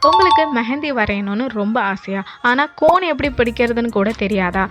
உங்களுக்கு மெஹந்தி வரையணும்னு ரொம்ப ஆசையா? ஆனால் கோன் எப்படி பிடிக்கிறதுன்னு கூட தெரியாதா?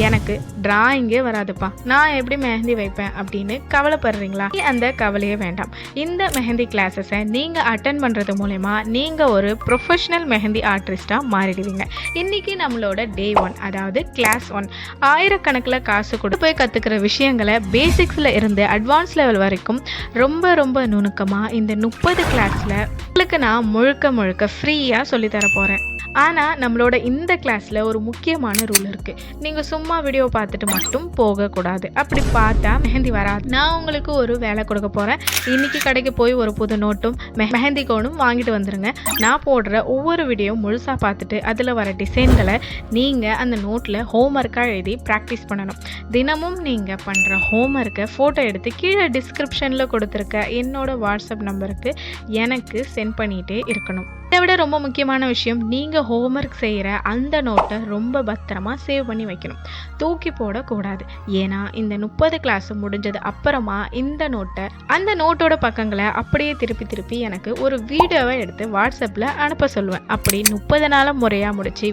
எனக்கு டிராயிங்கே வராதுப்பா, நான் எப்படி மெஹந்தி வைப்பேன் அப்படின்னு கவலைப்படுறீங்களா? அந்த கவலையே வேண்டாம். இந்த மெஹந்தி கிளாஸஸை நீங்கள் அட்டன் பண்ணுறது மூலமா நீங்கள் ஒரு ப்ரொஃபஷ்னல் மெஹந்தி ஆர்டிஸ்ட்டாக மாறிடுவீங்க. இன்றைக்கி நம்மளோட டே 1, அதாவது கிளாஸ் 1. ஆயிரக்கணக்கில் காசு கொடுத்து போய் கற்றுக்கிற விஷயங்களை பேசிக்ஸில் இருந்து அட்வான்ஸ் லெவல் வரைக்கும் ரொம்ப நுணுக்கமாக இந்த 30 கிளாஸில் உங்களுக்கு நான் முழுக்க ஃப்ரீயாக சொல்லித்தர போகிறேன். ஆனால் நம்மளோட இந்த கிளாஸில் ஒரு முக்கியமான ரூல் இருக்குது. நீங்கள் சும்மா வீடியோ பார்த்துட்டு மட்டும் போகக்கூடாது. அப்படி பார்த்தா மெஹந்தி வராது. நான் உங்களுக்கு ஒரு வேலை கொடுக்க போகிறேன். இன்றைக்கி கடைக்கு போய் ஒரு புது நோட்டும் மெஹந்தி கோனும் வாங்கிட்டு வந்துடுங்க. நான் போடுற ஒவ்வொரு வீடியோ முழுசாக பார்த்துட்டு அதில் வர டிசைன்களை நீங்கள் அந்த நோட்டில் ஹோம்ஒர்க்காக எழுதி ப்ராக்டிஸ் பண்ணணும். தினமும் நீங்கள் பண்ணுற ஹோம்ஒர்க்கை ஃபோட்டோ எடுத்து கீழே டிஸ்கிரிப்ஷனில் கொடுத்துருக்க என்னோட வாட்ஸ்அப் நம்பருக்கு எனக்கு சென்ட் பண்ணிகிட்டே இருக்கணும். இதை விட ரொம்ப முக்கியமான விஷயம், நீங்கள் ஹோம்ஒர்க் செய்கிற அந்த நோட்டை ரொம்ப பத்திரமா சேவ் பண்ணி வைக்கணும். தூக்கி போடக்கூடாது. ஏன்னா இந்த 30 கிளாஸ் முடிஞ்சது அப்புறமா இந்த நோட்டை, அந்த நோட்டோட பக்கங்களை அப்படியே திருப்பி எனக்கு ஒரு வீடியோவை எடுத்து வாட்ஸ்அப்பில் அனுப்ப சொல்லுவேன். அப்படி 30 நாள் முறையாக முடிச்சு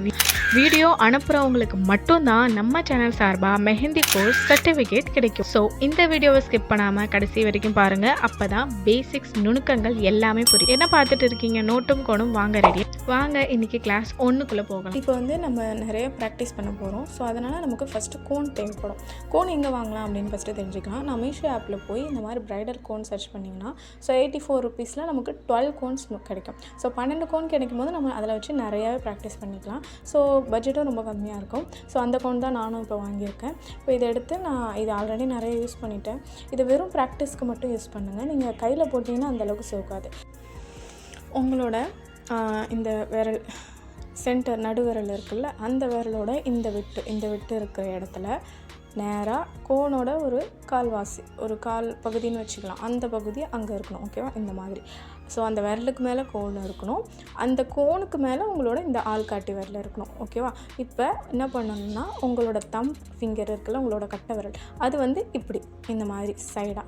வீடியோ அனுப்புகிறவங்களுக்கு மட்டும்தான் நம்ம சேனல் சார்பாக மெஹந்தி கோர்ஸ் சர்டிஃபிகேட் கிடைக்கும். ஸோ இந்த வீடியோவை ஸ்கிப் பண்ணாமல் கடைசி வரைக்கும் பாருங்கள். அப்போ தான் பேசிக்ஸ் நுணுக்கங்கள் எல்லாமே புரியும். என்ன பார்த்துட்டு இருக்கீங்க? நோட்டும் கோனும் வாங்க ரெடி. வாங்க இன்றைக்கி கிளாஸ் 1க்குள்ளே போகலாம். இப்போ வந்து நம்ம நிறைய ப்ராக்டிஸ் பண்ண போகிறோம். ஸோ அதனால் நமக்கு ஃபஸ்ட்டு கோன் தேவைப்படும். கோன் எங்கே வாங்கலாம் அப்படின்னு ஃபஸ்ட்டு தெரிஞ்சுக்கலாம். நான் மீஷோ ஆப்பில் போய் இந்த மாதிரி ப்ரைடல் கோன் சர்ச் பண்ணிங்கன்னா ஸோ 84 ருபீஸில் நமக்கு 12 கோன்ஸ் கிடைக்கும். ஸோ 12 கோன் கிடைக்கும் போது நம்ம அதில் வச்சு நிறையாவே ப்ராக்டிஸ் பண்ணிக்கலாம். ஸோ பட்ஜெட்டும் ரொம்ப கம்மியாக இருக்கும். ஸோ அந்த கோன் தான் நானும் இப்போ வாங்கியிருக்கேன். இப்போ இதை எடுத்து நான் இது ஆல்ரெடி நிறைய யூஸ் பண்ணிட்டேன். இது வெறும் ப்ராக்டிஸ்க்கு மட்டும் யூஸ் பண்ணுங்கள். நீங்கள் கையில் போட்டிங்கன்னா அந்தளவுக்கு சோக்காது. உங்களோட இந்த விரல் சென்டர் நடுவிரல் இருக்குல்ல, அந்த விரலோட இந்த விட்டு இருக்கிற இடத்துல நேராக கோனோட ஒரு கால்வாசி, ஒரு கால் பகுதின்னு வச்சுக்கலாம். அந்த பகுதி அங்கே இருக்கணும். ஓகேவா? இந்த மாதிரி. ஸோ அந்த விரலுக்கு மேலே கோன் இருக்கணும். அந்த கோனுக்கு மேலே உங்களோட இந்த ஆள்காட்டி விரல் இருக்கணும். ஓகேவா? இப்போ என்ன பண்ணணும்னா, உங்களோட தம் ஃபிங்கர் இருக்குல்ல, உங்களோட கட்டை விரல், அது வந்து இப்படி இந்த மாதிரி சைடாக.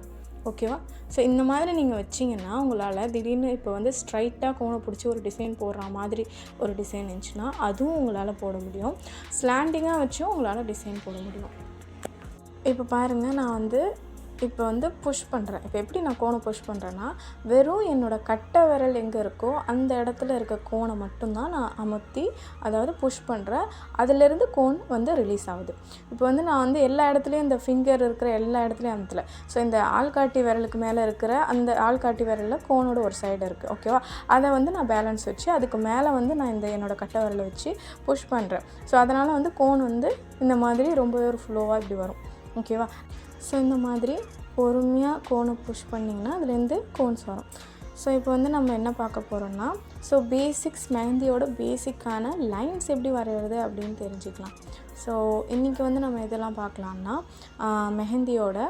ஓகேவா? ஸோ இந்த மாதிரி நீங்கள் வச்சிங்கன்னா உங்களால் திடீர்னு இப்போ வந்து ஸ்ட்ரைட்டாக கோனை பிடிச்சி ஒரு டிசைன் போடுற மாதிரி ஒரு டிசைன் இருந்துச்சுன்னா அதுவும் உங்களால் போட முடியும். ஸ்லாண்டிங்காக வச்சும் உங்களால் டிசைன் போட முடியும். இப்போ பாருங்கள், நான் வந்து இப்போ வந்து புஷ் பண்ணுறேன். இப்போ எப்படி நான் கோனை புஷ் பண்ணுறேன்னா, வெறும் என்னோடய கட்டை விரல் எங்கே இருக்கோ அந்த இடத்துல இருக்க கோனை மட்டும்தான் நான் அமுத்தி, அதாவது புஷ் பண்ணுறேன். அதிலேருந்து கோன் வந்து ரிலீஸ் ஆகுது. இப்போ வந்து நான் வந்து எல்லா இடத்துலையும் இந்த ஃபிங்கர் இருக்கிற எல்லா இடத்துலையும் அமுத்தலை. ஸோ இந்த ஆள்காட்டி விரலுக்கு மேலே இருக்கிற அந்த ஆள்காட்டி விரலில் கோனோட ஒரு சைடு இருக்குது. ஓகேவா? அதை வந்து நான் பேலன்ஸ் வச்சு அதுக்கு மேலே வந்து நான் இந்த என்னோடய கட்டை விரலை வச்சு புஷ் பண்ணுறேன். ஸோ அதனால் வந்து கோன் வந்து இந்த மாதிரி ரொம்பவே ஒரு ஃப்ளோவாக இப்படி வரும். ஓகேவா? ஸோ இந்த மாதிரி பொறுமையாக கோனை புஷ் பண்ணிங்கன்னா அதுலேருந்து கோன்ஸ் வரும். ஸோ இப்போ வந்து நம்ம என்ன பார்க்க போகிறோம்னா, ஸோ பேசிக்ஸ் மெஹந்தியோட பேசிக்கான லைன்ஸ் எப்படி வரைகிறது அப்படின்னு தெரிஞ்சுக்கலாம். ஸோ இன்றைக்கி வந்து நம்ம இதெல்லாம் பார்க்கலான்னா, மெஹந்தியோட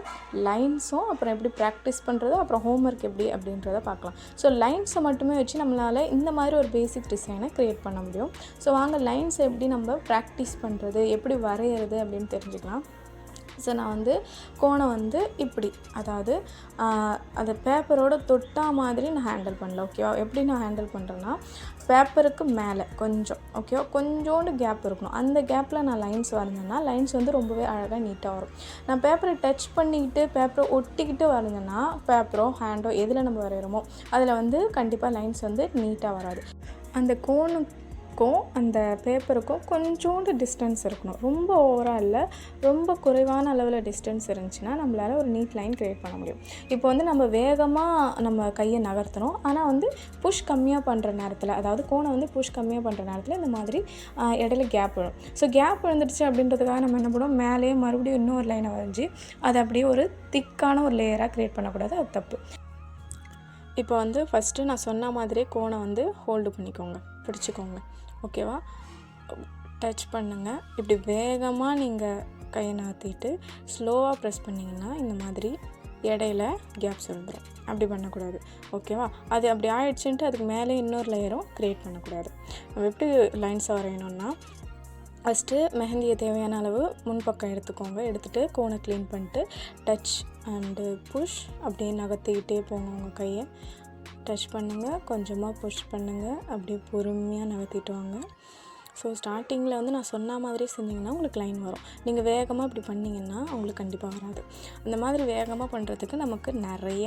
லைன்ஸும் அப்புறம் எப்படி ப்ராக்டிஸ் பண்ணுறது, அப்புறம் ஹோம்ஒர்க் எப்படி அப்படின்றத பார்க்கலாம். ஸோ லைன்ஸை மட்டுமே வச்சு நம்மளால் இந்த மாதிரி ஒரு பேசிக் டிசைனை க்ரியேட் பண்ண முடியும். ஸோ வாங்க லைன்ஸை எப்படி நம்ம ப்ராக்டிஸ் பண்ணுறது, எப்படி வரைகிறது அப்படின்னு தெரிஞ்சுக்கலாம். ஸோ நான் வந்து கோனை வந்து இப்படி, அதாவது அதை பேப்பரோட தொட்டா மாதிரி நான் ஹேண்டில் பண்ணல. ஓகேவா? எப்படி நான் ஹேண்டில் பண்ணுறேன்னா, பேப்பருக்கு மேலே கொஞ்சம், ஓகேவா, கொஞ்சோண்டு கேப் இருக்கணும். அந்த கேப்பில் நான் லைன்ஸ் வரைஞ்சேன்னா லைன்ஸ் வந்து ரொம்பவே அழகாக நீட்டாக வரும். நான் பேப்பரை டச் பண்ணிக்கிட்டு பேப்பரை ஒட்டிக்கிட்டு வரைஞ்சேன்னா பேப்பரோ ஹேண்டோ எதில் நம்ம வரைகிறோமோ அதில் வந்து கண்டிப்பாக லைன்ஸ் வந்து நீட்டாக வராது. அந்த கோனுக்கும் அந்த பேப்பருக்கும் கொஞ்சோண்டு டிஸ்டன்ஸ் இருக்கணும். ரொம்ப ஓவராக இல்லை, ரொம்ப குறைவான அளவில் டிஸ்டன்ஸ் இருந்துச்சுன்னா நம்மளால் ஒரு நீட் லைன் க்ரியேட் பண்ண முடியும். இப்போ வந்து நம்ம வேகமாக நம்ம கையை நகர்த்தணும். ஆனால் வந்து புஷ் கம்மியாக பண்ணுற நேரத்தில், அதாவது கோனை வந்து புஷ் கம்மியாக பண்ணுற நேரத்தில் இந்த மாதிரி இடையில கேப் விழும். ஸோ கேப் விழுந்துடுச்சு அப்படின்றதுக்காக நம்ம என்ன பண்ணுவோம், மேலேயே மறுபடியும் இன்னொரு லைனை வரைஞ்சி அதை அப்படியே ஒரு திக்கான ஒரு லேயராக க்ரியேட் பண்ணக்கூடாது. அது தப்பு. இப்போ வந்து ஃபஸ்ட்டு நான் சொன்ன மாதிரியே கோனை வந்து ஹோல்டு பண்ணிக்கோங்க, பிடிச்சிக்கோங்க. ஓகேவா? டச் பண்ணுங்கள். இப்படி வேகமாக நீங்கள் கையை நகர்த்திட்டு ஸ்லோவாக ப்ரெஸ் பண்ணிங்கன்னா இந்த மாதிரி இடையில கேப்ஸ் வந்துடும். அப்படி பண்ணக்கூடாது. ஓகேவா? அது அப்படி ஆயிடுச்சுன்ட்டு அதுக்கு மேலே இன்னொரு லேயரும் க்ரியேட் பண்ணக்கூடாது. நம்ம எப்படி லைன்ஸை வரையணும்னா, ஃபஸ்ட்டு மெஹந்தியை தேவையான அளவு முன்பக்கம் எடுத்துக்கோங்க. எடுத்துகிட்டு கோனை க்ளீன் பண்ணிட்டு டச் அண்டு புஷ் அப்படியே நகர்த்திக்கிட்டே போங்க. உங்கள் கையை டச் பண்ணுங்கள், கொஞ்சமாக புஷ் பண்ணுங்கள், அப்படியே பொறுமையாக நகர்த்திட்டு வாங்க. ஸோ ஸ்டார்டிங்கில் வந்து நான் சொன்ன மாதிரி செஞ்சிங்கன்னா உங்களுக்கு லைன் வரும். நீங்கள் வேகமாக இப்படி பண்ணிங்கன்னா உங்களுக்கு கண்டிப்பாக வராது. அந்த மாதிரி வேகமாக பண்ணுறதுக்கு நமக்கு நிறைய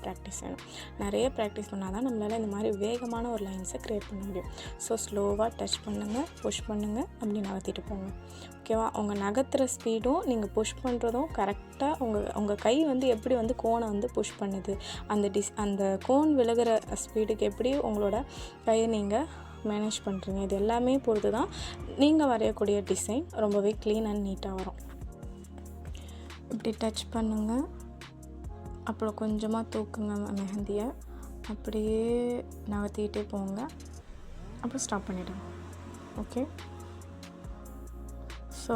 ப்ராக்டிஸ் வேணும். நிறைய ப்ராக்டிஸ் பண்ணால் தான் நம்மளால் இந்த மாதிரி வேகமான ஒரு லைன்ஸை க்ரியேட் பண்ண முடியும். ஸோ ஸ்லோவாக டச் பண்ணுங்கள், புஷ் பண்ணுங்கள், அப்படி நகர்த்திட்டு போங்க. ஓகேவா? உங்கள் நகர்த்துற ஸ்பீடும் நீங்கள் புஷ் பண்ணுறதும் கரெக்டாக உங்கள் கை வந்து எப்படி வந்து கோனை வந்து புஷ் பண்ணுது, அந்த கோன் விலகிற ஸ்பீடுக்கு எப்படி உங்களோட கையை நீங்கள் மேனேஜ் பண்ணுறீங்க, இது எல்லாமே பொறுத்து தான் நீங்கள் வரையக்கூடிய டிசைன் ரொம்பவே க்ளீன் அண்ட் நீட்டாக வரும். இப்படி டச் பண்ணுங்கள், அப்புறம் கொஞ்சமாக தூக்குங்க மெஹந்தியை, அப்படியே நகர்த்திக்கிட்டே போங்க, அப்புறம் ஸ்டாப் பண்ணிவிடுங்க. ஓகே, ஸோ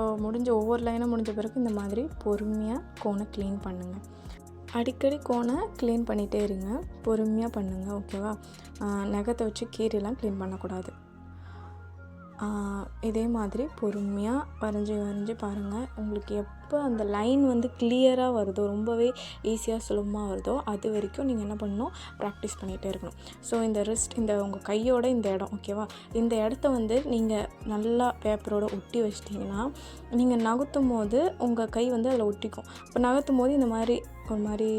ஒவ்வொரு லைனும் முடிஞ்ச பிறகு இந்த மாதிரி பொறுமையாக கோனை க்ளீன் பண்ணுங்கள். அடிக்கடி கோனை க்ளீன் பண்ணிகிட்டே இருங்க, பொறுமையாக பண்ணுங்கள். ஓகேவா? நகத்தை வச்சு கீரைலாம் க்ளீன் பண்ணக்கூடாது. இதே மாதிரி பொறுமையாக வரைஞ்சி பாருங்கள். உங்களுக்கு எப்போ அந்த லைன் வந்து கிளியராக வருதோ, ரொம்பவே ஈஸியாக சுலபமாக வருதோ, அது வரைக்கும் நீங்கள் என்ன பண்ணணும், ப்ராக்டிஸ் பண்ணிகிட்டே இருக்கணும். ஸோ இந்த ரிஸ்ட், உங்கள் கையோட இந்த இடம், ஓகேவா, இந்த இடத்த வந்து நீங்கள் நல்லா பேப்பரோடு ஒட்டி வச்சிட்டிங்கன்னா நீங்கள் நகர்த்தும் போது உங்கள் கை வந்து அதில் ஒட்டிக்கும். இப்போ நகர்த்தும் போது இந்த மாதிரி ஒரு மாதிரி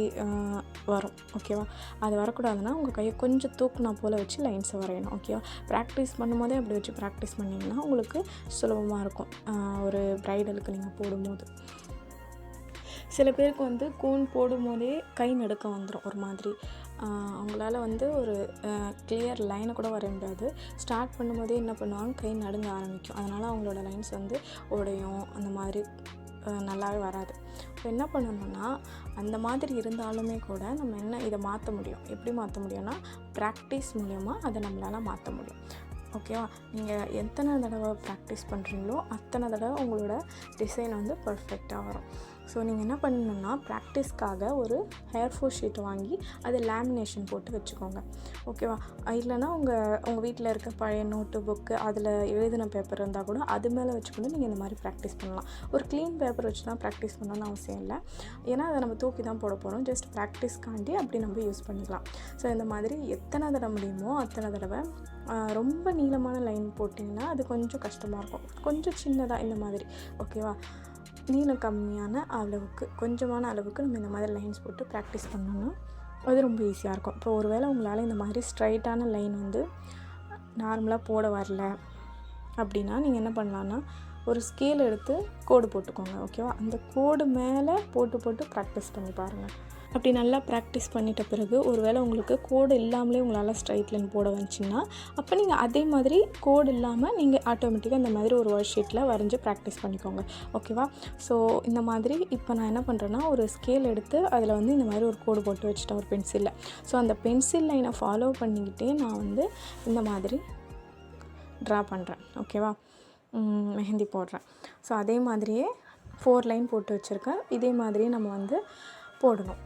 வரும். ஓகேவா? அது வரக்கூடாதுன்னா உங்கள் கையை கொஞ்சம் தூக்குனா போல் வச்சு லைன்ஸை வரையணும். ஓகேவா? ப்ராக்டிஸ் பண்ணும்போதே அப்படி வச்சு ப்ராக்டிஸ் பண்ணிங்கன்னா உங்களுக்கு சுலபமாக இருக்கும் ஒரு ப்ரைடலுக்கு நீங்கள் போடும்போது. சில பேருக்கு வந்து கோன் போடும்போதே கை நடுக்கம் வந்துடும். ஒரு மாதிரி அவங்களால வந்து ஒரு கிளியர் லைனை கூட வரைய முடியாது. ஸ்டார்ட் பண்ணும்போதே என்ன பண்ணுவாங்க, கை நடுங்க ஆரம்பிக்கும். அதனால் அவங்களோட லைன்ஸ் வந்து உடையும், அந்த மாதிரி நல்லாவே வராது. இப்போ என்ன பண்ணணும்னா, அந்த மாதிரி இருந்தாலுமே கூட நம்ம இதை மாற்ற முடியும். எப்படி மாற்ற முடியும்னா, ப்ராக்டிஸ் மூலயமா அதை நம்மளால் மாற்ற முடியும். ஓகேவா? நீங்கள் எத்தனை தடவை ப்ராக்டிஸ் பண்ணுறீங்களோ அத்தனை தடவை உங்களோட டிசைன் வந்து பர்ஃபெக்டாக வரும். ஸோ நீங்கள் என்ன பண்ணணுன்னா, ப்ராக்டிஸ்க்காக ஒரு A4 ஷீட் வாங்கி அது லேமினேஷன் போட்டு வச்சுக்கோங்க. ஓகேவா? இல்லைனா உங்கள் வீட்டில் இருக்க பழைய நோட்டு புக்கு, அதில் எழுதின பேப்பர் இருந்தால் கூட அது மேலே வச்சுக்கொண்டு நீங்கள் இந்த மாதிரி ப்ராக்டிஸ் பண்ணலாம். ஒரு க்ளீன் பேப்பர் வச்சு தான் ப்ராக்டிஸ் பண்ணணும்னு அவசியம் இல்லை. ஏன்னா அதை நம்ம தூக்கி தான் போட போகிறோம். ஜஸ்ட் ப்ராக்டிஸ்க்காண்டி அப்படி நம்ம யூஸ் பண்ணிக்கலாம். ஸோ இந்த மாதிரி எத்தனை தடவை முடியுமோ அத்தனை தடவை ரொம்ப நீளமான லைன் போட்டிங்கன்னா அது கொஞ்சம் கஷ்டமாக இருக்கும். கொஞ்சம் சின்னதாக இந்த மாதிரி, ஓகேவா, நீளம் கம்மியான அளவுக்கு, கொஞ்சமான அளவுக்கு நம்ம இந்த மாதிரி லைன்ஸ் போட்டு ப்ராக்டிஸ் பண்ணோம்னா அது ரொம்ப ஈஸியாக இருக்கும். இப்போ ஒரு வேளை உங்களால் இந்த மாதிரி ஸ்ட்ரைட்டான லைன் வந்து நார்மலாக போட வரல அப்படின்னா நீங்கள் என்ன பண்ணலான்னா, ஒரு ஸ்கேல் எடுத்து கோடு போட்டுக்கோங்க. ஓகேவா? அந்த கோடு மேலே போட்டு ப்ராக்டிஸ் பண்ணி பாருங்கள். அப்படி நல்லா ப்ராக்டிஸ் பண்ணிட்ட பிறகு ஒரு வேளை உங்களுக்கு கோடு இல்லாமலே உங்களால் ஸ்ட்ரைட் லைன் போட வந்துச்சுன்னா, அப்போ நீங்கள் அதே மாதிரி கோடு இல்லாமல் நீங்கள் ஆட்டோமேட்டிக்காக இந்த மாதிரி ஒரு ஒர்க் ஷீட்டில் வரைஞ்சி ப்ராக்டிஸ் பண்ணிக்கோங்க. ஓகேவா? ஸோ இந்த மாதிரி இப்போ நான் என்ன பண்ணுறேன்னா, ஒரு ஸ்கேல் எடுத்து அதில் வந்து இந்த மாதிரி ஒரு கோடு போட்டு வச்சுட்டேன் ஒரு பென்சிலில். ஸோ அந்த பென்சில் லைனை ஃபாலோ பண்ணிக்கிட்டே நான் வந்து இந்த மாதிரி ட்ரா பண்ணுறேன். ஓகேவா? மெஹந்தி போடுறேன். ஸோ அதே மாதிரியே 4 லைன் போட்டு வச்சுருக்கேன். இதே மாதிரியே நம்ம வந்து போடணும்.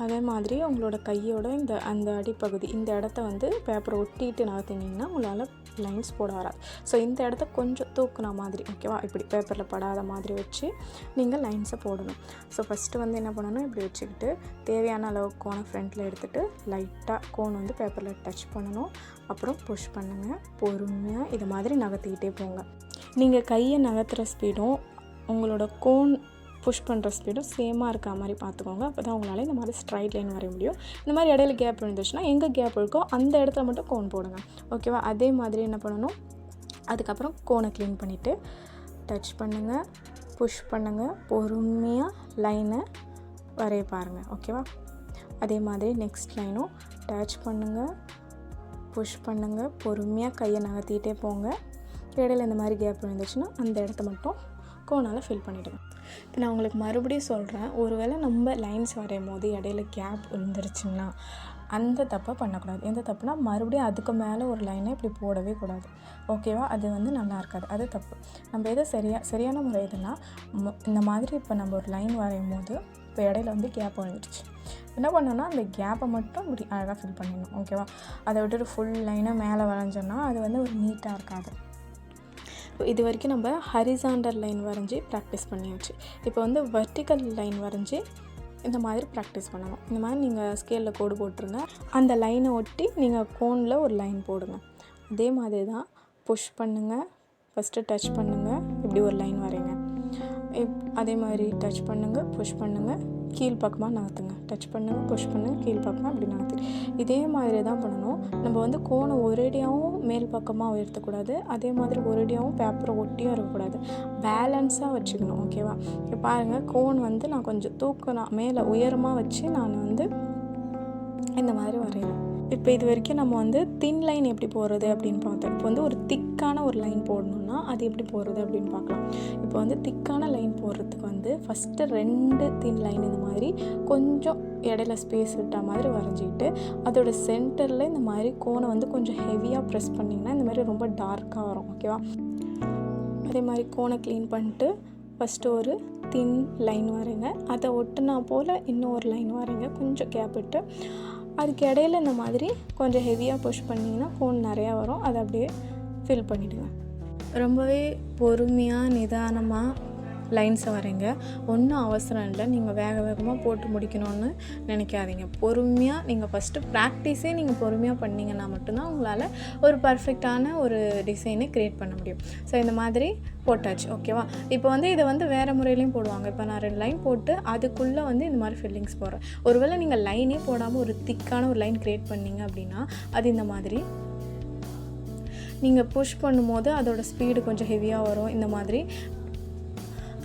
அதே மாதிரி உங்களோட கையோட அந்த அடிப்பகுதி, இந்த இடத்த வந்து பேப்பரை ஒட்டிட்டு நகர்த்தினீங்கன்னா உங்களால் லைன்ஸ் போட வராது. ஸோ இந்த இடத்த கொஞ்சம் தூக்குன மாதிரி, ஓகேவா, இப்படி பேப்பரில் படாத மாதிரி வச்சு நீங்கள் லைன்ஸை போடணும். ஸோ ஃபஸ்ட்டு வந்து என்ன பண்ணணும், இப்படி வச்சுக்கிட்டு தேவையான அளவுக்கு கோனை ஃப்ரண்ட்டில் எடுத்துகிட்டு லைட்டாக கோன் வந்து பேப்பரில் டச் பண்ணணும். அப்புறம் புஷ் பண்ணுங்கள். பொறுமையாக இது மாதிரி நகர்த்திக்கிட்டே போங்க. நீங்கள் கையை நகர்த்துகிற ஸ்பீடும் உங்களோட கோன் புஷ் பண்ணுற ஸ்பீடும் சேமாக இருக்க மாதிரி பார்த்துக்கோங்க. அப்போ தான் உங்களால் இந்த மாதிரி ஸ்ட்ரைட் லைன் வரைய முடியும். இந்த மாதிரி இடையில கேப் இருந்துச்சுன்னா எங்கே கேப் இருக்கோ அந்த இடத்துல மட்டும் கோன் போடுங்க. ஓகேவா? அதே மாதிரி என்ன பண்ணணும், அதுக்கப்புறம் கோனை க்ளீன் பண்ணிவிட்டு டச் பண்ணுங்கள், புஷ் பண்ணுங்கள், பொறுமையாக லைனை வரைய பாருங்கள். ஓகேவா? அதே மாதிரி நெக்ஸ்ட் லைனும் டச் பண்ணுங்கள், புஷ் பண்ணுங்கள், பொறுமையாக கையை நகர்த்திக்கிட்டே போங்க. இடையில இந்த மாதிரி கேப் இருந்துச்சுன்னா அந்த இடத்த மட்டும் கோனால் ஃபில் பண்ணிவிடுங்க. இப்போ நான் உங்களுக்கு மறுபடியும் சொல்கிறேன், ஒருவேளை நம்ம லைன்ஸ் வரையும் போது இடையில கேப் விழுந்துருச்சுன்னா அந்த தப்பை பண்ணக்கூடாது. எந்த தப்புனா, மறுபடியும் அதுக்கு மேலே ஒரு லைனை இப்படி போடவே கூடாது. ஓகேவா? அது வந்து நல்லா இருக்காது, அது தப்பு. நம்ம எதை சரியான முறை எதுனா, இந்த மாதிரி இப்போ நம்ம ஒரு லைன் வரையும் போது இப்போ இடையில வந்து கேப் விழுந்துருச்சு, என்ன பண்ணோன்னா அந்த கேப்பை மட்டும் இப்படி அழகாக ஃபில் பண்ணிடணும். ஓகேவா? அதை விட்டுட்டு ஃபுல் லைனை மேலே வரைஞ்சோன்னா அது வந்து ஒரு நீட்டாக இருக்காது. இது வரைக்கும் நம்ம ஹரிசாண்டல் லைன் வரைஞ்சி ப்ராக்டிஸ் பண்ணியாச்சு. இப்போ வந்து வெர்டிக்கல் லைன் வரைஞ்சி இந்த மாதிரி ப்ராக்டிஸ் பண்ணணும். இந்த மாதிரி நீங்கள் ஸ்கேலில் கோடு போட்டுருங்க. அந்த லைனை ஒட்டி நீங்கள் கோனில் ஒரு லைன் போடுங்க. அதே மாதிரி தான் புஷ் பண்ணுங்கள், ஃபஸ்ட்டு டச் பண்ணுங்கள், இப்படி ஒரு லைன் வரைங்க. அதே மாதிரி டச் பண்ணுங்கள், புஷ் பண்ணுங்கள், கீழ் பக்கமாக நகர்த்துங்க, டச் பண்ணுங்கள், புஷ் பண்ணுங்கள், கீழ் பக்கமாக இப்படி நகர்த்து. இதே மாதிரி தான் பண்ணணும். நம்ம வந்து கோனை ஒரேடியாகவும் மேல் பக்கமாக உயர்த்தக்கூடாது, அதே மாதிரி ஒரேடியாகவும் பேப்பரை ஒட்டியும் இருக்கக்கூடாது, பேலன்ஸாக வச்சுக்கணும். ஓகேவா? இப்போ பாருங்கள், கோன் வந்து நான் கொஞ்சம் மேலே உயரமாக வச்சு நான் வந்து இந்த மாதிரி வரைகிறேன். இப்போ இது வரைக்கும் நம்ம வந்து தின் லைன் எப்படி போடுறது அப்படின்னு பார்த்தோம். இப்போ வந்து ஒரு திக்கான ஒரு லைன் போடணுன்னா அது எப்படி போடுறது அப்படின்னு பார்க்கலாம். இப்போ வந்து திக்கான லைன் போடுறதுக்கு வந்து ஃபஸ்ட்டு 2 தின் லைன் இந்த மாதிரி கொஞ்சம் இடையில ஸ்பேஸ் விட்ட மாதிரி வரைஞ்சிக்கிட்டு அதோட சென்டரில் இந்த மாதிரி கோனை வந்து கொஞ்சம் ஹெவியாக ப்ரெஸ் பண்ணிங்கன்னா இந்த மாதிரி ரொம்ப டார்க்காக வரும். ஓகேவா? அதே மாதிரி கோனை க்ளீன் பண்ணிட்டு ஃபஸ்ட்டு ஒரு தின் லைன் வரைங்க, அதை ஒட்டுனா போல் இன்னொரு லைன் வரைங்க, கொஞ்சம் கேப் விட்டு. அதுக்கு இடையில இந்த மாதிரி கொஞ்சம் ஹெவியாக புஷ் பண்ணிங்கன்னா கோன் நிறையா வரும், அதை அப்படியே ஃபில் பண்ணிவிடுங்க. ரொம்பவே பொறுமையாக நிதானமாக லைன்ஸை வரைங்க. ஒன்றும் அவசரம் இல்லை, நீங்கள் வேகமாக போட்டு முடிக்கணும்னு நினைக்காதீங்க. பொறுமையாக நீங்கள் ஃபஸ்ட்டு ப்ராக்டிஸே நீங்கள் பொறுமையாக பண்ணிங்கன்னா மட்டும்தான் உங்களால் ஒரு பர்ஃபெக்டான ஒரு டிசைனை க்ரியேட் பண்ண முடியும். ஸோ இந்த மாதிரி போட்டாச்சு. ஓகேவா? இப்போ வந்து இதை வந்து வேறு முறையிலையும் போடுவாங்க. இப்போ நான் 2 லைன் போட்டு அதுக்குள்ளே வந்து இந்த மாதிரி ஃபில்லிங்ஸ் போடுறேன். ஒருவேளை நீங்கள் லைனே போடாமல் ஒரு திக்கான ஒரு லைன் க்ரியேட் பண்ணிங்க அப்படின்னா அது இந்த மாதிரி நீங்கள் புஷ் பண்ணும்போது அதோட ஸ்பீடு கொஞ்சம் ஹெவியாக வரும், இந்த மாதிரி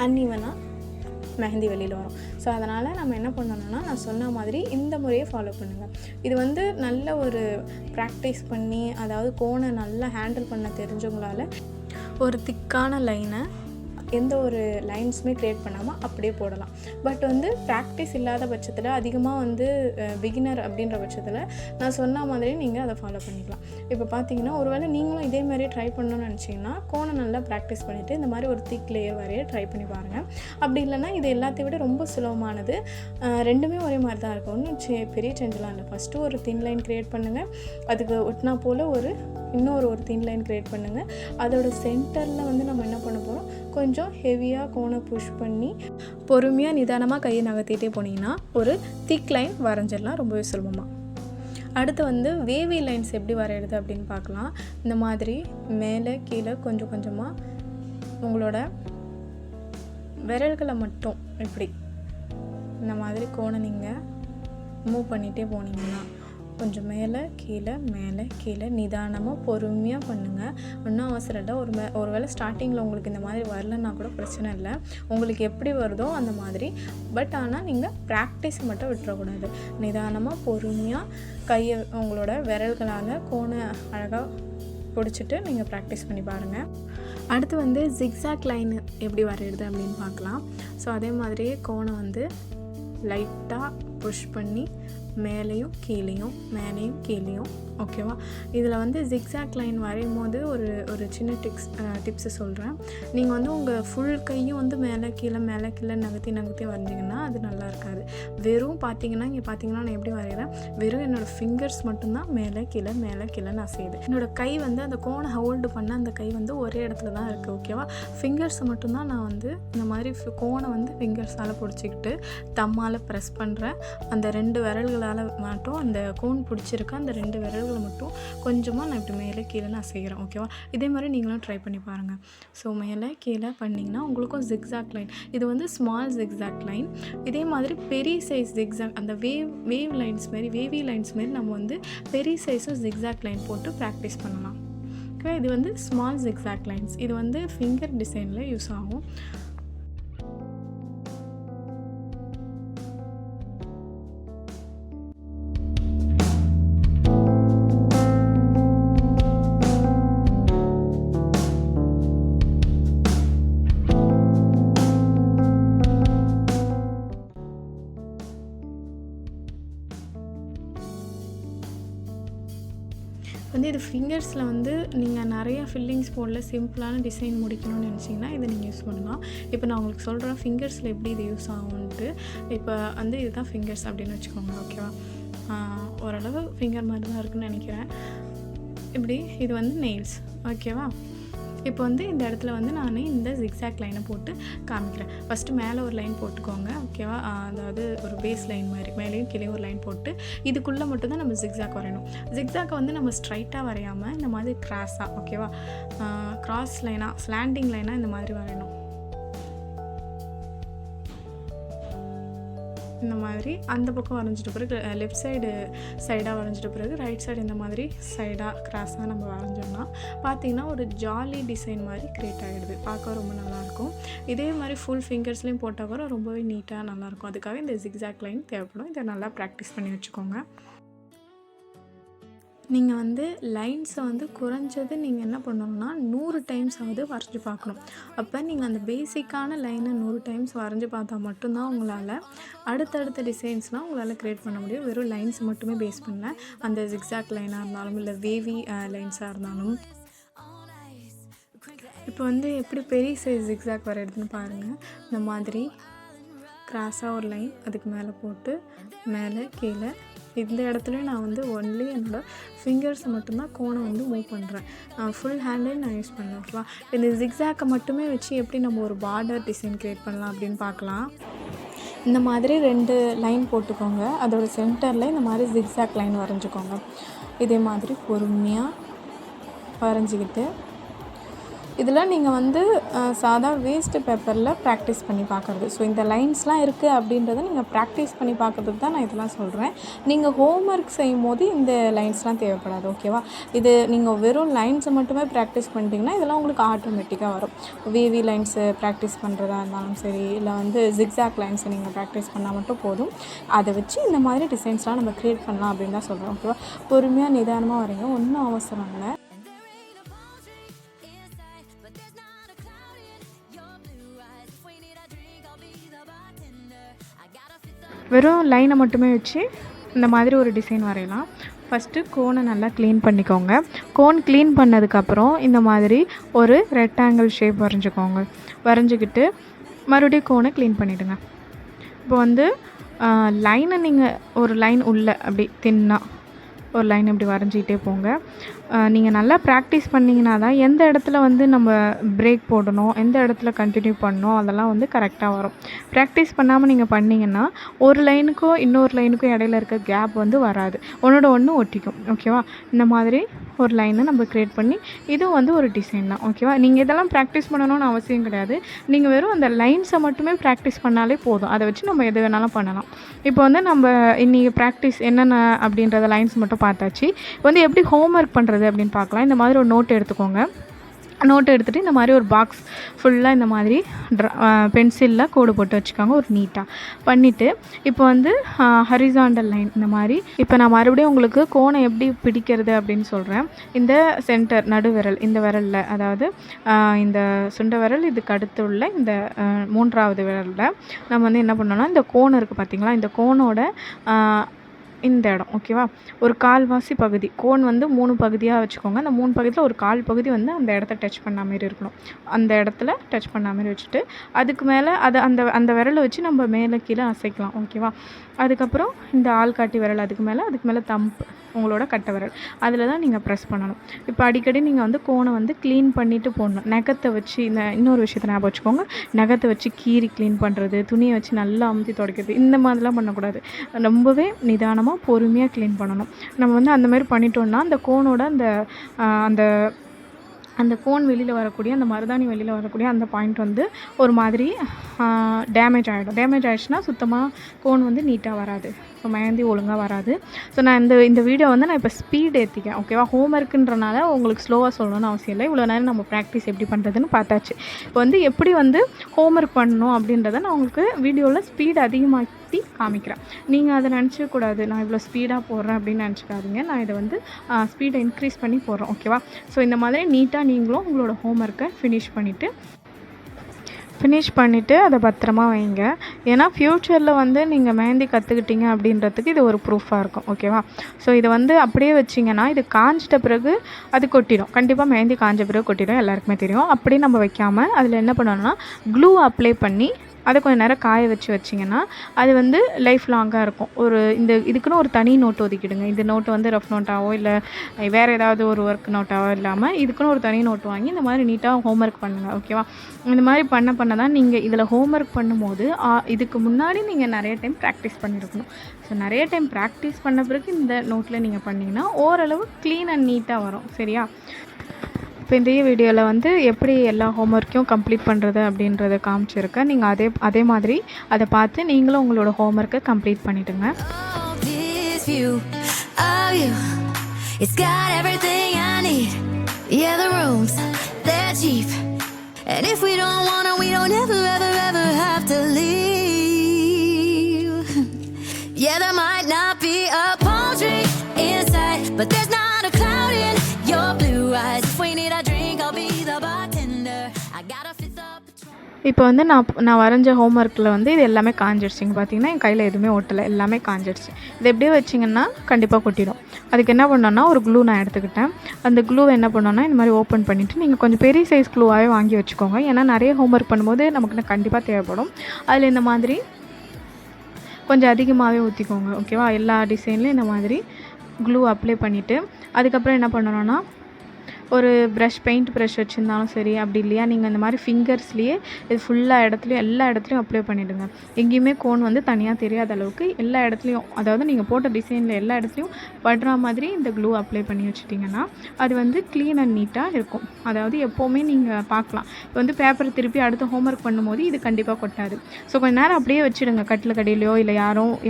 அன்இவனாக மெஹந்தி வெளியில் வரும். ஸோ அதனால் நம்ம என்ன பண்ணணும்னா நான் சொன்ன மாதிரி இந்த முறையை ஃபாலோ பண்ணுங்கள். இது வந்து நல்ல ஒரு ப்ராக்டிஸ் பண்ணி, அதாவது கோனை நல்லா ஹேண்டில் பண்ண தெரிஞ்சவங்களால ஒரு திக்கான லைனை எந்த ஒரு லைன்ஸுமே க்ரியேட் பண்ணாமல் அப்படியே போடலாம். பட் வந்து ப்ராக்டிஸ் இல்லாத பட்சத்தில், அதிகமாக வந்து பிகினர் அப்படின்ற பட்சத்தில் நான் சொன்ன மாதிரி நீங்கள் அதை ஃபாலோ பண்ணிக்கலாம். இப்போ பார்த்தீங்கன்னா ஒருவேளை நீங்களும் இதே மாதிரி ட்ரை பண்ணணும்னு நினச்சிங்கன்னா கோனை நல்லா ப்ராக்டிஸ் பண்ணிவிட்டு இந்த மாதிரி ஒரு திக் லேயர் வரைய ட்ரை பண்ணி பாருங்கள். அப்படி இல்லைன்னா இது எல்லாத்தையும் விட ரொம்ப சுலபமானது. ரெண்டுமே ஒரே மாதிரி தான் இருக்கும், ஒன்றும் பெரிய சேஞ்செலாம் இல்லை. ஃபஸ்ட்டு ஒரு தின் லைன் க்ரியேட் பண்ணுங்கள், அதுக்கு ஒட்டினா போல் இன்னொரு தின் லைன் க்ரியேட் பண்ணுங்கள். அதோட சென்டரில் வந்து நம்ம என்ன பண்ண போகிறோம், கொஞ்சம் ஹெவியாக கோனை புஷ் பண்ணி பொறுமையாக நிதானமாக கையை நகர்த்திட்டே போனீங்கன்னா ஒரு திக் லைன் வரைஞ்சிடலாம் ரொம்பவே சுலபமாக. அடுத்து வந்து வேவி லைன்ஸ் எப்படி வரைகிறது அப்படின்னு பார்க்கலாம். இந்த மாதிரி மேலே கீழே கொஞ்சம் கொஞ்சமாக உங்களோட விரல்களை மட்டும் இப்படி இந்த மாதிரி கோனை நீங்கள் மூவ் பண்ணிகிட்டே போனீங்கன்னா கொஞ்சம் மேலே கீழே நிதானமாக பொறுமையாக பண்ணுங்கள். ஒன்றும் அவசரம் இல்லை. ஒரு வேளை ஸ்டார்டிங்கில் உங்களுக்கு இந்த மாதிரி வரலன்னா கூட பிரச்சனை இல்லை, உங்களுக்கு எப்படி வருதோ அந்த மாதிரி. பட் ஆனால் நீங்கள் ப்ராக்டிஸ் மட்டும் விட்டுறக்கூடாது. நிதானமாக பொறுமையாக கையை உங்களோட விரல்களால் கோனை அழகாக பிடிச்சிட்டு நீங்கள் ப்ராக்டிஸ் பண்ணி பாருங்கள். அடுத்து வந்து ஜிக்ஸாக் லைன் எப்படி வரைகிறது அப்படின்னு பார்க்கலாம். ஸோ அதே மாதிரியே கோனை வந்து லைட்டாக புஷ் பண்ணி மேலேயும் கீழேயும். ஓகேவா? இதில் வந்து ஜிக்ஸாக் லைன் வரையும் போது ஒரு சின்ன டிப்ஸு சொல்கிறேன். நீங்கள் வந்து உங்கள் ஃபுல் கையும் வந்து மேலே கீழே நகர்த்தி வரைஞ்சிங்கன்னா அது நல்லா இருக்காது. வெறும் பார்த்தீங்கன்னா இங்கே பார்த்தீங்கன்னா நான் எப்படி வரைகிறேன், வெறும் என்னோடய ஃபிங்கர்ஸ் மட்டும்தான் மேலே கீழே நான் செய்யுது. என்னோடய கை வந்து அந்த கோனை ஹோல்டு பண்ண அந்த கை வந்து ஒரே இடத்துல தான் இருக்குது. ஓகேவா? ஃபிங்கர்ஸை மட்டும்தான் நான் வந்து இந்த மாதிரி கோனை வந்து ஃபிங்கர்ஸால் பிடிச்சிக்கிட்டு தம்மால் ப்ரெஸ் பண்ணுறேன். அந்த 2 விரல்களால் மட்டும் அந்த கோன் பிடிச்சிருக்க அந்த 2 விரல்களை மட்டும் கொஞ்சமாக நான் இப்படி மேலே கீழே நான் செய்கிறேன். ஓகேவா? இதே மாதிரி நீங்களும் ட்ரை பண்ணி பாருங்கள். ஸோ மேலே கீழே பண்ணிங்கன்னா உங்களுக்கும் ஜிக்ஸாக் லைன், இது வந்து ஸ்மால் ஜிக்ஸாக் லைன். இதே மாதிரி பெரிய சைஸ் ஜிக்ஸாக், அந்த வேவி லைன்ஸ் மாரி நம்ம வந்து பெரிய சைஸும் ஜிக்ஸாக் லைன் போட்டு ப்ராக்டிஸ் பண்ணலாம். ஓகே? இது வந்து ஸ்மால் ஜிக்ஸாக் லைன்ஸ், இது வந்து ஃபிங்கர் டிசைனில் யூஸ் ஆகும். வந்து இது ஃபிங்கர்ஸில் வந்து நீங்கள் நிறையா ஃபில்லிங்ஸ் போடல, சிம்பிளான டிசைன் முடிக்கணும்னு நினச்சிங்கன்னா இதை நீங்கள் யூஸ் பண்ணலாம். இப்போ நான் உங்களுக்கு சொல்கிறேன் ஃபிங்கர்ஸில் எப்படி இது யூஸ் ஆகும்ன்ட்டு. இப்போ வந்து இதுதான் ஃபிங்கர்ஸ் அப்படின்னு வச்சுக்கோங்க. ஓகேவா? ஓரளவு ஃபிங்கர் மாதிரி தான் இருக்குன்னு நினைக்கிறேன். இப்படி இது வந்து நெயில்ஸ். ஓகேவா? இப்போ வந்து இந்த இடத்துல வந்து நான் இந்த ஜிக்ஸாக் லைனை போட்டு காமிக்கிறேன். ஃபஸ்ட்டு மேலே ஒரு லைன் போட்டுக்கோங்க, ஓகேவா? அதாவது ஒரு பேஸ் லைன் மாதிரி மேலேயும் கீழே ஒரு லைன் போட்டு இதுக்குள்ளே மட்டும்தான் நம்ம ஜிக்ஸாக் வரையணும். ஜிக்ஸாக்கை வந்து நம்ம ஸ்ட்ரைட்டாக வரையாமல் இந்த மாதிரி கிராஸாக, ஓகேவா, கிராஸ் லைனாக ஸ்லாண்டிங் லைனாக இந்த மாதிரி வரையணும். இந்த மாதிரி அந்த பக்கம் வரைஞ்சிட்ட பிறகு லெஃப்ட் சைடாக வரைஞ்சிட்ட பிறகு ரைட் சைடு இந்த மாதிரி சைடாக கிராஸாக நம்ம வரைஞ்சோம்னா பார்த்திங்கன்னா ஒரு ஜாலி டிசைன் மாதிரி க்ரியேட் ஆகிடுது. பார்க்க ரொம்ப நல்லாயிருக்கும். இதே மாதிரி ஃபுல் ஃபிங்கர்ஸ்லேயும் போட்டால் கூட ரொம்பவே நீட்டாக நல்லாயிருக்கும். அதுக்காக இந்த ஜிக்ஸாக் லைன் தேவைப்படும். இதை நல்லா ப்ராக்டிஸ் பண்ணி வச்சுக்கோங்க. நீங்கள் வந்து லைன்ஸை வந்து குறைஞ்சது நீங்கள் என்ன பண்ணணும்னா 100 டைம்ஸ் வரைஞ்சி பார்க்கணும். அப்போ நீங்கள் அந்த பேசிக்கான லைனை 100 டைம்ஸ் வரைஞ்சி பார்த்தா மட்டும்தான் உங்களால் அடுத்தடுத்த டிசைன்ஸ்லாம் உங்களால் க்ரியேட் பண்ண முடியும். வெறும் லைன்ஸ் மட்டுமே பேஸ் பண்ணல, அந்த ஜிக்ஸாக் லைனாக இருந்தாலும் இல்லை வேவி லைன்ஸாக இருந்தாலும். இப்போ வந்து எப்படி பெரிய சைஸ் ஜிக்ஸாக் வரையிறதுன்னு பாருங்கள். இந்த மாதிரி கிராஸாக ஒரு லைன் அதுக்கு மேலே போட்டு மேலே கீழே இந்த இடத்துலையும் நான் வந்து ஒன்லி என்னோடய ஃபிங்கர்ஸை மட்டும்தான் கோனை வந்து மூவ் பண்ணுறேன். ஃபுல் ஹேண்டையும் நான் யூஸ் பண்ணேன், ஓகேவா? இந்த ஜிக்ஸாக்கை மட்டுமே வச்சு எப்படி நம்ம ஒரு பார்டர் டிசைன் க்ரியேட் பண்ணலாம் அப்படின்னு பார்க்கலாம். இந்த மாதிரி 2 லைன் போட்டுக்கோங்க. அதோட சென்டரில் இந்த மாதிரி ஜிக்ஸாக் லைன் வரைஞ்சிக்கோங்க. இதே மாதிரி பொறுமையாக வரைஞ்சிக்கிட்டு இதில் நீங்கள் வந்து சாதா வேஸ்ட்டு பேப்பரில் ப்ராக்டிஸ் பண்ணி பார்க்குறது. ஸோ இந்த லைன்ஸ்லாம் இருக்குது அப்படின்றத நீங்கள் ப்ராக்டிஸ் பண்ணி பார்க்குறதுக்கு தான் நான் இதெல்லாம் சொல்கிறேன். நீங்கள் ஹோம்ஒர்க் செய்யும் போது இந்த லைன்ஸ்லாம் தேவைப்படாது, ஓகேவா? இது நீங்கள் வெறும் லைன்ஸை மட்டுமே ப்ராக்டிஸ் பண்ணிட்டீங்கன்னா இதெல்லாம் உங்களுக்கு ஆட்டோமேட்டிக்காக வரும். வேவி லைன்ஸு ப்ராக்டிஸ் பண்ணுறதா இருந்தாலும் சரி, இல்லை வந்து ஜிக்ஸாக் லைன்ஸை நீங்கள் ப்ராக்டிஸ் பண்ணால் மட்டும் போதும். அதை வச்சு இந்த மாதிரி டிசைன்ஸ்லாம் நம்ம க்ரியேட் பண்ணலாம் அப்படின்னு தான் சொல்கிறோம், ஓகேவா? பொறுமையாக நிதானமாக வரீங்க, ஒன்றும் அவசரம் இல்லை. வெறும் லைனை மட்டுமே வச்சு இந்த மாதிரி ஒரு டிசைன் வரையலாம். ஃபஸ்ட்டு கோனை நல்லா க்ளீன் பண்ணிக்கோங்க. கோன் க்ளீன் பண்ணதுக்கப்புறம் இந்த மாதிரி ஒரு ரெக்டாங்கிள் ஷேப் வரைஞ்சிக்கோங்க. வரைஞ்சிக்கிட்டு மறுபடியும் கோனை க்ளீன் பண்ணிவிடுங்க. இப்போ வந்து லைனை நீங்கள் ஒரு லைன் உள்ள அப்படி தின்னாக ஒரு லைன் இப்படி வரைஞ்சிக்கிட்டே போங்க. நீங்கள் நல்லா ப்ராக்டிஸ் பண்ணிங்கன்னா தான் எந்த இடத்துல வந்து நம்ம பிரேக் போடணும், எந்த இடத்துல கண்டினியூ பண்ணணும், அதெல்லாம் வந்து கரெக்டாக வரும். ப்ராக்டிஸ் பண்ணாமல் நீங்கள் பண்ணிங்கன்னா ஒரு லைனுக்கும் இன்னொரு லைனுக்கும் இடையில இருக்க கேப் வந்து வராது, ஒன்றோட ஒன்று ஒட்டிக்கும், ஓகேவா? இந்த மாதிரி ஒரு லைனை நம்ம க்ரியேட் பண்ணி இதுவும் வந்து ஒரு டிசைன் தான், ஓகேவா? நீங்கள் இதெல்லாம் ப்ராக்டிஸ் பண்ணணும்னு அவசியம் கிடையாது. நீங்கள் வெறும் அந்த லைன்ஸை மட்டுமே ப்ராக்டிஸ் பண்ணாலே போதும். அதை வச்சு நம்ம எது வேணாலும் பண்ணலாம். இப்போ வந்து நம்ம இன்றைக்கி ப்ராக்டிஸ் என்னென்ன அப்படின்றத லைன்ஸ் மட்டும் பார்த்தாச்சு. வந்து எப்படி ஹோம்ஒர்க் பண்ணுறது அப்படின்னு பார்க்கலாம். இந்த மாதிரி ஒரு நோட் எடுத்துக்கோங்க. நோட் எடுத்துகிட்டு இந்த மாதிரி ஒரு பாக்ஸ் ஃபுல்லாக இந்த மாதிரி பென்சிலில் கோடு போட்டு வச்சுக்கோங்க, ஒரு நீட்டாக பண்ணிவிட்டு இப்போ வந்து ஹரிசாண்டல் லைன் இந்த மாதிரி. இப்போ நான் மறுபடியும் உங்களுக்கு கோனை எப்படி பிடிக்கிறது அப்படின்னு சொல்கிறேன். இந்த சென்டர் நடுவிரல், இந்த விரலில், அதாவது இந்த சுண்ட விரல் இதுக்கு அடுத்து உள்ள இந்த 3வது விரலில் நம்ம வந்து என்ன பண்ணோன்னா இந்த கோன் இருக்குது பார்த்திங்களா, இந்த கோனோட இந்த இடம், ஓகேவா? ஒரு கால்வாசி பகுதி கோன் வந்து 3 பகுதியாக வச்சுக்கோங்க. அந்த 3 பகுதியில் ஒரு கால் பகுதி வந்து அந்த இடத்த டச் பண்ண மாதிரி இருக்கணும். அந்த இடத்துல டச் பண்ண மாதிரி வச்சுட்டு அதுக்கு மேலே அதை அந்த விரலை வச்சு நம்ம மேலே கீழே அசைக்கலாம், ஓகேவா? அதுக்கப்புறம் இந்த ஆள்காட்டி விரல் அதுக்கு மேலே தம்ப், உங்களோட கட்டை விரல், அதில் தான் நீங்கள் ப்ரெஸ் பண்ணணும். இப்போ அடிக்கடி நீங்கள் வந்து கோனை வந்து க்ளீன் பண்ணிவிட்டு போடணும். நகத்தை வச்சு இன்னொரு விஷயத்தை ஞாபகம் வச்சுக்கோங்க. நகத்தை வச்சு கீறி க்ளீன் பண்ணுறது, துணியை வச்சு நல்லா அமுத்தி துடைக்கிறது, இந்த மாதிரிலாம் பண்ணக்கூடாது. ரொம்பவே நிதானமாக பொறுமையாக க்ளீன் பண்ணணும். நம்ம வந்து அந்த மாதிரி பண்ணிட்டோம்னா அந்த கோனோட அந்த கோன் வெளியில் வரக்கூடிய, அந்த மருதாணி வெளியில் வரக்கூடிய அந்த பாயிண்ட் வந்து ஒரு மாதிரி டேமேஜ் ஆகிடும். டேமேஜ் ஆகிடுச்சுன்னா சுத்தமாக கோன் வந்து நீட்டாக வராது, ஸோ மெஹந்தி ஒழுங்காக வராது. ஸோ நான் இந்த வீடியோ வந்து நான் இப்போ ஸ்பீட் ஏற்றிக்கேன், ஓகேவா? ஹோம்ஒர்க்குன்றனால உங்களுக்கு ஸ்லோவாக சொல்லணும்னு அவசியம் இல்லை. இவ்வளோ நேரம் நம்ம ப்ராக்டிஸ் எப்படி பண்ணுறதுன்னு பார்த்தாச்சு. இப்போ வந்து எப்படி வந்து ஹோம்ஒர்க் பண்ணணும் அப்படின்றத நான் உங்களுக்கு வீடியோவில் ஸ்பீட் அதிகமாக்கி காமிக்கிறேன். நீங்கள் அதை நினச்சிக்கூடாது, நான் இவ்வளோ ஸ்பீடாக போடுறேன் அப்படின்னு நினச்சிக்காதீங்க. நான் இதை வந்து ஸ்பீடை இன்க்ரீஸ் பண்ணி போடுறேன், ஓகேவா? ஸோ இந்த மாதிரி நீட்டாக நீங்களும் உங்களோட ஹோம்ஒர்க்கை ஃபினிஷ் பண்ணிவிட்டு அதை பத்திரமா வைங்க. ஏன்னா ஃப்யூச்சரில் வந்து நீங்கள் மெஹந்தி கற்றுக்கிட்டீங்க அப்படின்றதுக்கு இது ஒரு ப்ரூஃபாக இருக்கும், ஓகேவா? ஸோ இதை வந்து அப்படியே வச்சிங்கன்னா இது காஞ்சிட்ட பிறகு அது கொட்டிடும். கண்டிப்பாக மெஹந்தி காஞ்ச பிறகு கொட்டிடும், எல்லாருக்குமே தெரியும். அப்படியே நம்ம வைக்காமல் அதில் என்ன பண்ணணும்னா க்ளூ அப்ளை பண்ணி அதை கொஞ்சம் நேரம் காய வச்சிங்கன்னா அது வந்து லைஃப் லாங்காக இருக்கும். இதுக்குன்னு ஒரு தனி நோட் ஒதுக்கிடுங்க. இந்த நோட்டு வந்து ரஃப் நோட்டாவோ இல்லை வேறு ஏதாவது ஒரு ஒர்க் நோட்டாவோ இல்லாமல் இதுக்குன்னு ஒரு தனி நோட் வாங்கி இந்த மாதிரி நீட்டாக ஹோம்ஒர்க் பண்ணுங்கள். ஓகேவா? இந்த மாதிரி பண்ண தான் நீங்கள் இதில் ஹோம்ஒர்க் பண்ணும்போது இதுக்கு முன்னாடி நீங்கள் நிறைய டைம் ப்ராக்டிஸ் பண்ணியிருக்கணும். ஸோ நிறைய டைம் ப்ராக்டிஸ் பண்ண பிறகு இந்த நோட்டில் நீங்கள் பண்ணிங்கன்னா ஓரளவு க்ளீன் அண்ட் நீட்டாக வரும். சரியா? இப்போ இந்த வீடியோவில் வந்து எப்படி எல்லா ஹோம்ஒர்க்கையும் கம்ப்ளீட் பண்ணுறது அப்படின்றத காமிச்சிருக்கேன். நீங்கள் அதே மாதிரி அதை பார்த்து நீங்களும் உங்களோட ஹோம்ஒர்க்கை கம்ப்ளீட் பண்ணிவிடுங்க. It's got everything I need. Yeah, the rooms, they're cheap. And if we don't want it, we don't ever have to leave. Yeah, there might not be a palm tree inside, but there's not a cloud in your blue eyes. If we need a drink, I'll be the bartender. I got a fifth up. இப்போ வந்து நான் வரைஞ்ச ஹோம்ஒர்க்கில் வந்து இது எல்லாமே காஞ்சிடுச்சிங்க. பார்த்தீங்கன்னா என் கையில் எதுவுமே ஒட்டலை, எல்லாமே காஞ்சிடுச்சு. இது எப்படியே வச்சிங்கன்னா கண்டிப்பாக கொட்டிடும். அதுக்கு என்ன பண்ணோன்னா ஒரு க்ளூ நான் எடுத்துக்கிட்டேன். அந்த க்ளூவை என்ன பண்ணோன்னா இந்த மாதிரி ஓப்பன் பண்ணிவிட்டு நீங்கள் கொஞ்சம் பெரிய சைஸ் க்ளூவாகவே வாங்கி வச்சுக்கோங்க. ஏன்னா நிறைய ஹோம்ஒர்க் பண்ணும்போது நமக்கு கண்டிப்பாக தேவைப்படும். அதில் இந்த மாதிரி கொஞ்சம் அதிகமாகவே ஊற்றிக்கோங்க. ஓகேவா? எல்லா டிசைன்லேயும் இந்த மாதிரி க்ளூ அப்ளை பண்ணிவிட்டு அதுக்கப்புறம் என்ன பண்ணணும்னா ஒரு பெயிண்ட் ப்ரஷ் வச்சுருந்தாலும் சரி, அப்படி இல்லையா நீங்கள் இந்த மாதிரி ஃபிங்கர்ஸ்லேயே இது ஃபுல்லாக எல்லா இடத்துலையும் அப்ளை பண்ணிவிடுங்க. எங்கேயுமே கோன் வந்து தனியாக தெரியாத அளவுக்கு எல்லா இடத்துலையும், அதாவது நீங்கள் போட்ட டிசைனில் எல்லா இடத்துலையும் படுற மாதிரி இந்த க்ளூ அப்ளை பண்ணி வச்சுட்டிங்கன்னா அது வந்து க்ளீன் அண்ட் நீட்டாக இருக்கும். அதாவது எப்போவுமே நீங்கள் பார்க்கலாம். இப்போ வந்து பேப்பரை திருப்பி அடுத்த ஹோம்ஒர்க் பண்ணும்போது இது கண்டிப்பாக கொட்டாது. ஸோ கொஞ்சம் நேரம் அப்படியே வச்சுடுங்க. கட்டில் கடையிலையோ இல்லை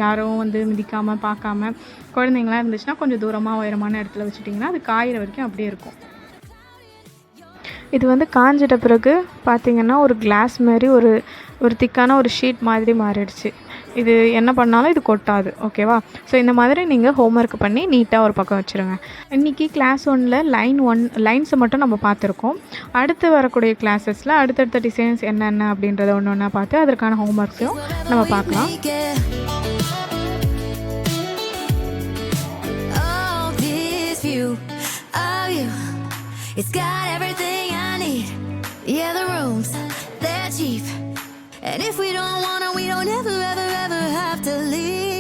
யாரும் வந்து மிதிக்காமல் பார்க்காம குழந்தைங்களாம் இருந்துச்சுன்னா கொஞ்சம் தூரமாக உயரமான இடத்துல வச்சுட்டிங்கன்னா அது காயிற வரைக்கும் அப்படியே இருக்கும். இது வந்து காஞ்சிட்ட பிறகு பார்த்திங்கன்னா ஒரு கிளாஸ் மாதிரி ஒரு திக்கான ஒரு ஷீட் மாதிரி மாறிடுச்சு. இது என்ன பண்ணாலும் இது கொட்டாது. ஓகேவா? ஸோ இந்த மாதிரி நீங்கள் ஹோம்ஒர்க் பண்ணி நீட்டாக ஒரு பக்கம் வச்சுருங்க. இன்றைக்கி கிளாஸ் 1ல் லைன்ஸை மட்டும் நம்ம பார்த்துருக்கோம். அடுத்து வரக்கூடிய கிளாஸஸில் அடுத்தடுத்த டிசைன்ஸ் என்னென்ன அப்படின்றத ஒன்று பார்த்து அதற்கான ஹோம்ஒர்க்ஸையும் நம்ம பார்க்கலாம். It's got everything I need. Yeah, the rooms, they're cheap. And if we don't want it, we don't ever have to leave.